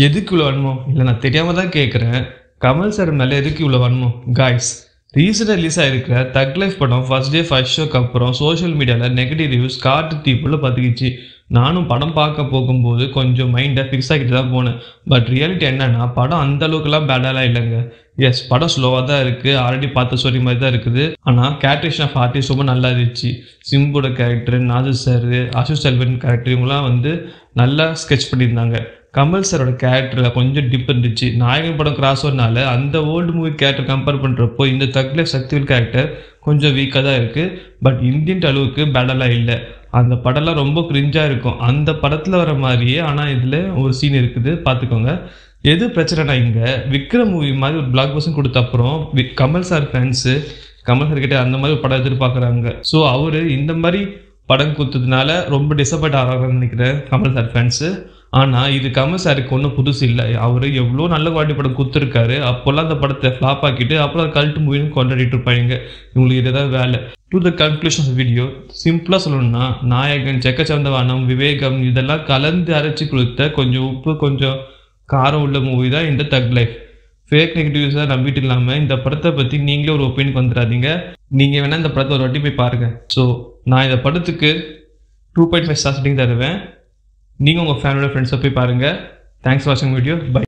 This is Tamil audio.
எதுக்கு இவ்வளோ வன்மம்? இல்லை நான் தெரியாமல் தான் கேட்குறேன். கமல் சார் மேலே எதுக்கு இவ்வளோ வன்மம்? காய்ஸ், ரீசெண்டாக ரிலீஸ் ஆகிருக்கிற தக் லைஃப் படம் ஃபர்ஸ்ட் டே ஃபர்ஸ்ட் ஷோக்கு அப்புறம் சோஷியல் மீடியாவில் நெகட்டிவ் ரிவ்யூஸ் காட்டு தீப்புல பார்த்துக்கிச்சு. நானும் படம் பார்க்க போகும்போது கொஞ்சம் மைண்டை ஃபிக்ஸ் ஆகிட்டு தான் போனேன். பட் ரியாலிட்டி என்னன்னா, படம் அந்த அளவுக்குலாம் பேடாலாம் இல்லைங்க. எஸ், படம் ஸ்லோவாக தான் இருக்குது, ஆல்ரெடி பார்த்த ஸ்டோரி மாதிரி தான் இருக்குது. ஆனால் கேரக்டரேஷன் ஆஃப் ஆர்டிஸ்ட் ரொம்ப நல்லா இருந்துச்சு. சிம்புட character, Nassar sir, Ashok Selvan character, இவங்களாம் வந்து நல்லா ஸ்கெட்ச் பண்ணியிருந்தாங்க. கமல் சாரோட கேரக்டரில் கொஞ்சம் டிப் இருந்துச்சு. நாயகன் படம் கிராஸ் ஓவர்னால அந்த ஓல்டு மூவி கேரக்டர் கம்பேர் பண்ணுறப்போ இந்த தக் லைஃப் சக்திவேல் கேரக்டர் கொஞ்சம் வீக்காக தான் இருக்குது. பட் இந்தியன் அளவுக்கு பேடெல்லாம் இல்லை. அந்த படம்லாம் ரொம்ப கிரிஞ்சாக இருக்கும். அந்த படத்தில் வர மாதிரியே ஆனால் இதில் ஒரு சீன் இருக்குது, பார்த்துக்கோங்க. எது பிரச்சனைனா, இங்கே விக்ரம் மூவி மாதிரி ஒரு பிளாக் பஸ்ஸும் கொடுத்த அப்புறம் Kamal sir fans Kamal sir கிட்டே அந்த மாதிரி ஒரு படம் எதிர்பார்க்குறாங்க. ஸோ அவர் இந்த மாதிரி படம் கொடுத்ததுனால ரொம்ப டிசப்பாயிண்ட் ஆகிறாங்கன்னு நினைக்கிறேன் கமல் சார் ஃபேன்ஸு. ஆனால் இது கமல் சாருக்கு ஒன்றும் புதுசு இல்லை. அவர் எவ்வளோ நல்ல குவாலிட்டி படம் கொடுத்துருக்காரு. அப்போல்லாம் அந்த படத்தை ஃப்ளாப் ஆக்கிட்டு அப்புறம் கல்ட் மூவின்னு கொண்டாடிட்டு இருப்பாங்க. இவங்களுக்கு இதுதான் வேலை. To the conclusion of video, சிம்பிளாக சொல்லணும்னா, நாயகன், செக்கச்சந்தவானம், விவேகம் இதெல்லாம் கலந்து அரைச்சி கொடுத்த கொஞ்சம் உப்பு கொஞ்சம் காரம் உள்ள மூவி தான் இந்த தக் லைஃப். ஃபேக் நெகட்டிவ்ஸாக நம்பிட்டு இல்லாமல் இந்த படத்தை பற்றி நீங்களே ஒரு ஒப்பீனியன் வந்துடாதீங்க. நீங்கள் வேணால் இந்த படத்தை ஒரு வாட்டி போய் பாருங்கள். ஸோ நான் இந்த படத்துக்கு 2.5 ஸ்டார்ஸ் தருவேன். நீங்கள் உங்கள் ஃபேமிலியோட ஃப்ரெண்ட்ஸை போய் பாருங்கள். தேங்க்ஸ் ஃபார் வாட்சிங் வீடியோ. பை.